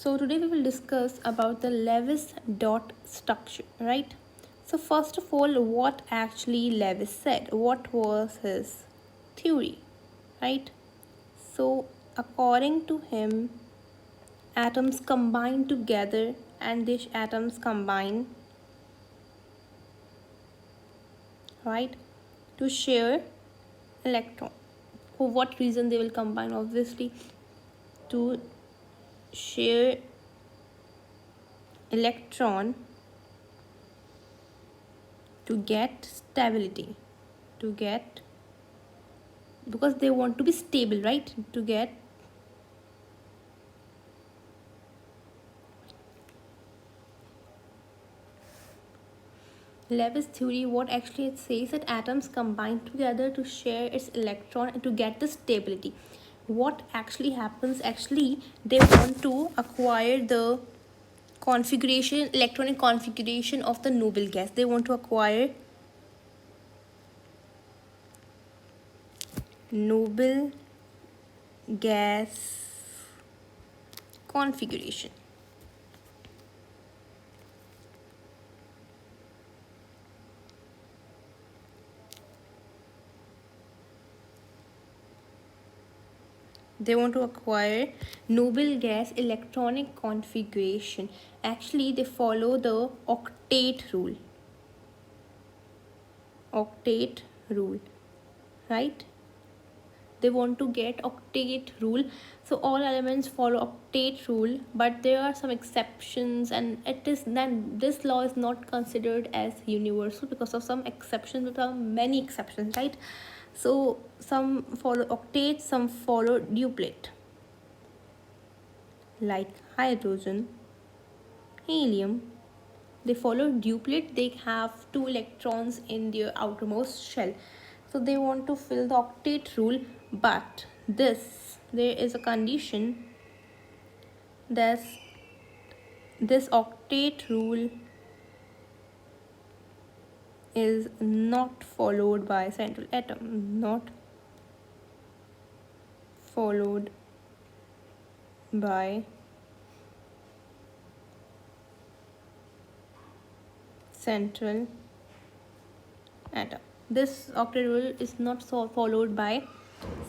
So today we will discuss about the Lewis dot structure, right? So first of all, what actually Lewis said? What was his theory, right? So according to him, atoms combine together and these atoms combine, right, to share electron. For what reason they will combine? Obviously to share electron to get stability, to get, because they want to be stable, right, to get Lewis theory. What actually it says that atoms combine together to share its electron and to get the stability. What actually happens, actually they want to acquire the configuration, electronic configuration of the noble gas. They want to acquire noble gas configuration. They want to acquire noble gas electronic configuration. Actually they follow the octet rule, octet rule, right? They want to get octet rule. So all elements follow octet rule, but there are some exceptions, and it is then this law is not considered as universal because of some exceptions. There are many exceptions, right? So some follow octet, some follow duplet, like hydrogen, helium. They follow duplet. They have 2 electrons in their outermost shell, so they want to fill the octet rule. But there is a condition that this octet rule is not followed by central atom, not followed by central atom. This octet rule is not so followed by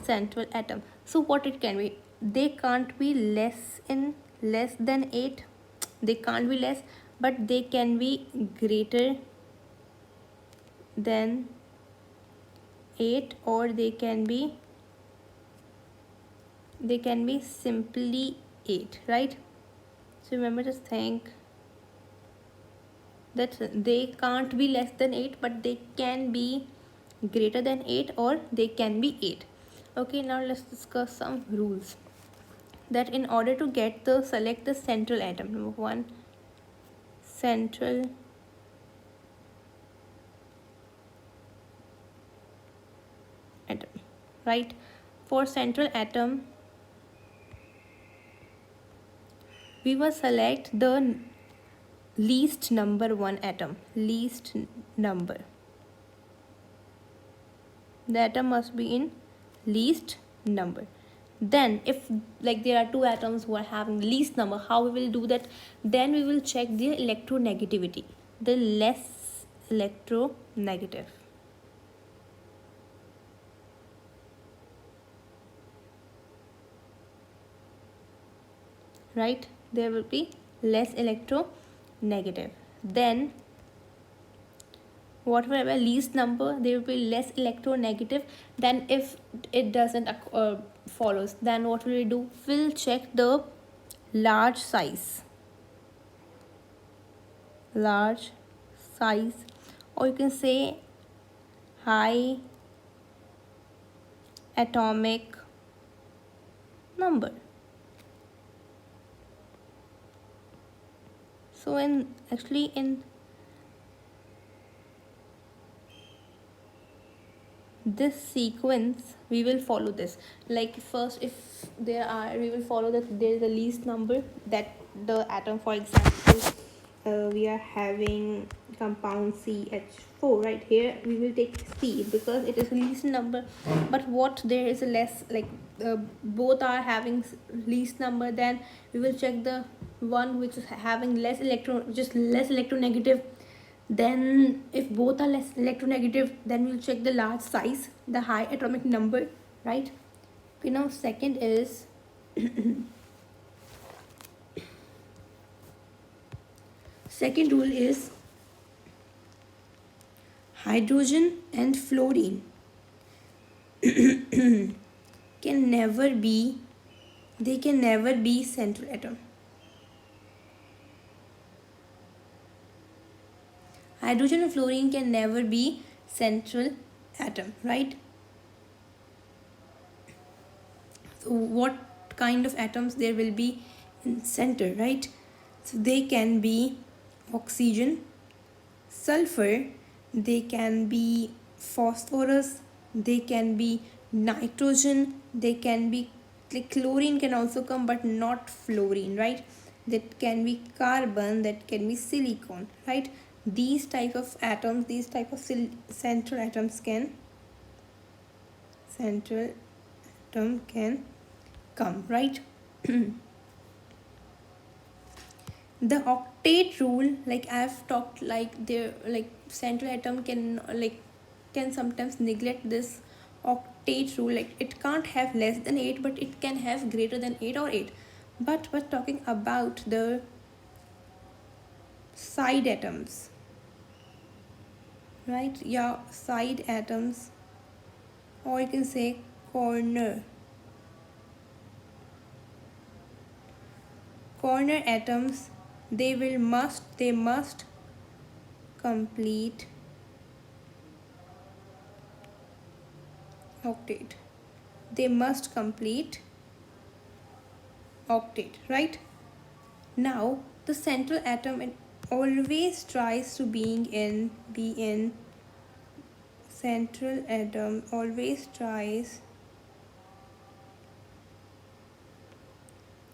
central atom. So what it can be? They can't be less than 8. They can't be less, but they can be greater than 8, or they can be simply 8, right? So remember, just think that they can't be less than 8, but they can be greater than 8, or they can be 8. Okay, now let's discuss some rules. That in order to get the select the central atom. Number 1, central atom, right? For central atom, we will select the least number 1 atom. Least number. The atom must be in least number. Then if like there are 2 atoms who are having least number, how we will do that? Then we will check their electronegativity. The less electronegative, right? There will be less electronegative. Then whatever least number, there will be less electronegative. Then if it doesn't follows, then what will we do? We'll check the large size, or you can say high atomic number. So in this sequence we will follow this. Like first, if there are, we will follow that there is the least number, that the atom, for example, we are having compound CH4, right? Here we will take C because it is least number. But what there is a less, like both are having least number, then we will check the one which is having less electron, just less electronegative. Then if both are less electronegative, then we'll check the large size, the high atomic number, right? Okay, now second is second rule is hydrogen and fluorine can never be, they can never be central atom. Hydrogen and fluorine can never be central atom, right? So what kind of atoms there will be in center, right? So they can be oxygen, sulfur, they can be phosphorus, they can be nitrogen, they can be, like chlorine can also come but not fluorine, right? That can be carbon, that can be silicon, right? These type of atoms, these type of central atoms can, central atom can come, right? The octet rule, like I've talked, like there, like central atom can, like can sometimes neglect this octet rule, like it can't have less than 8 but it can have greater than 8 or 8. But we're talking about the side atoms, right? Yeah, side atoms, or you can say corner atoms, they must complete octet, they must complete octet, right? Now the central atom, it always tries to be in central atom always tries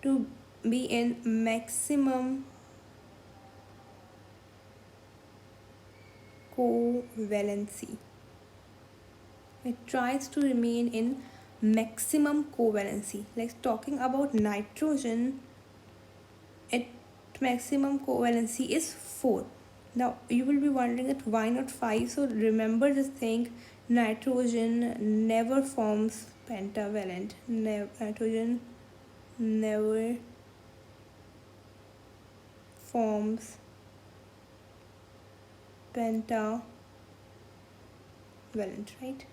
to be in maximum covalency. It tries to remain in maximum covalency. Like talking about nitrogen, its maximum covalency is 4. Now you will be wondering that why not 5? So remember this thing, nitrogen never forms pentavalent. Nitrogen never forms pentavalent, right?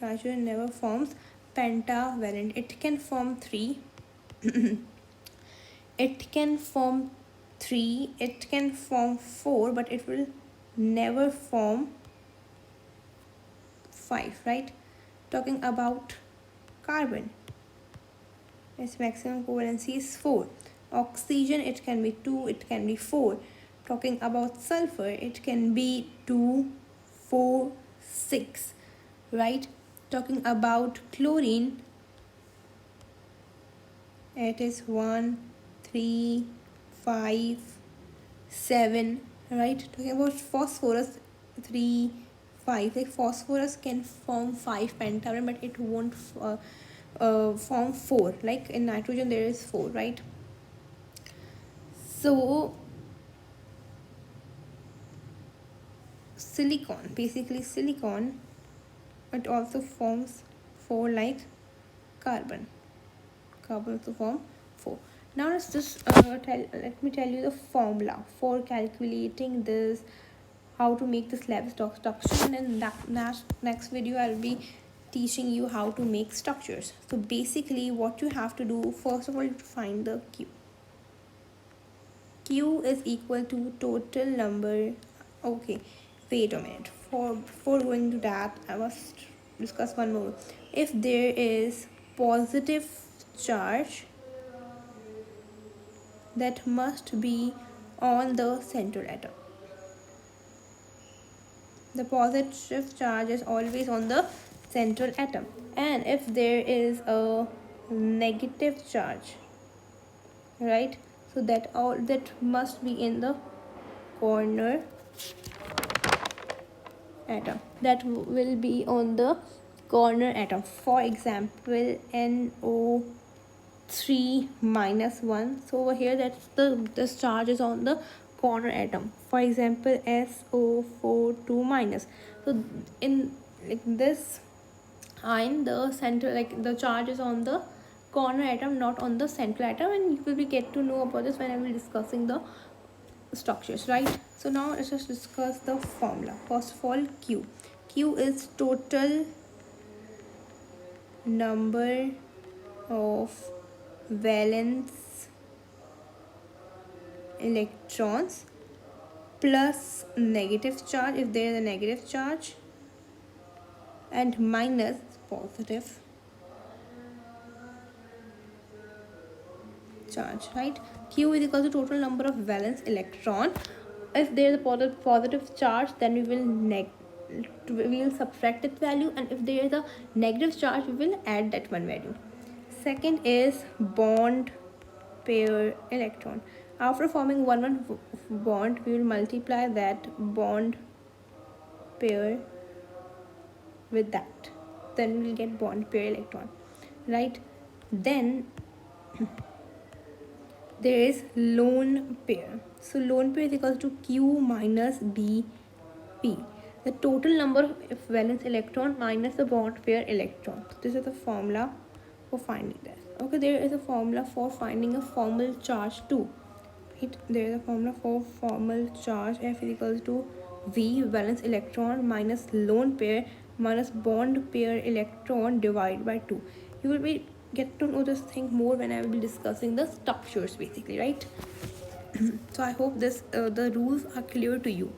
Nitrogen never forms pentavalent. It can form 3. It can form 3, it can form 4, but it will never form 5, right? Talking about carbon, its maximum covalency is 4. Oxygen, it can be 2, it can be 4. Talking about sulfur, it can be 2, 4, 6, right? Talking about chlorine, it is 1, 3, 5, 7, right? Talking about phosphorus, 3, 5. Like phosphorus can form 5 pentavalent, but it won't form 4. Like in nitrogen there is 4, right? So silicon, basically silicon, it also forms 4 like carbon. Carbon also form 4. Now let's just let me tell you the formula for calculating this, how to make this lab structure, and in that next video I'll be teaching you how to make structures. So basically what you have to do, first of all, you have to find the Q. Q is equal to total number. Okay, wait a minute. Before going to that, I must discuss one more. If there is positive charge, that must be on the central atom. The positive charge is always on the central atom. And if there is a negative charge, right, so that must be in the corner atom, that will be on the corner atom. For example, NO3 minus 1. So over here, that's this charge is on the corner atom. For example, SO42 minus. So in like this ion, the center, like the charge is on the corner atom, not on the central atom, and you will be get to know about this when I will discussing the structures, right? So now let's just discuss the formula. First of all, Q is total number of valence electrons plus negative charge if there is a negative charge, and minus positive charge, right? Q is equal to total number of valence electron. If there is a positive charge, then we will subtract that value, and if there is a negative charge, we will add that one value. Second is bond pair electron. After forming one bond, we will multiply that bond pair with that, then we will get bond pair electron, right? Then there is lone pair. So lone pair is equal to Q minus BP, the total number of valence electron minus the bond pair electron. So this is the formula for finding that. Okay, there is a formula for finding a formal charge too. Right? There is a formula for formal charge. F is equal to V valence electron minus lone pair minus bond pair electron divided by 2. You will be get to know this thing more when I will be discussing the structures basically, right? So I hope this the rules are clear to you.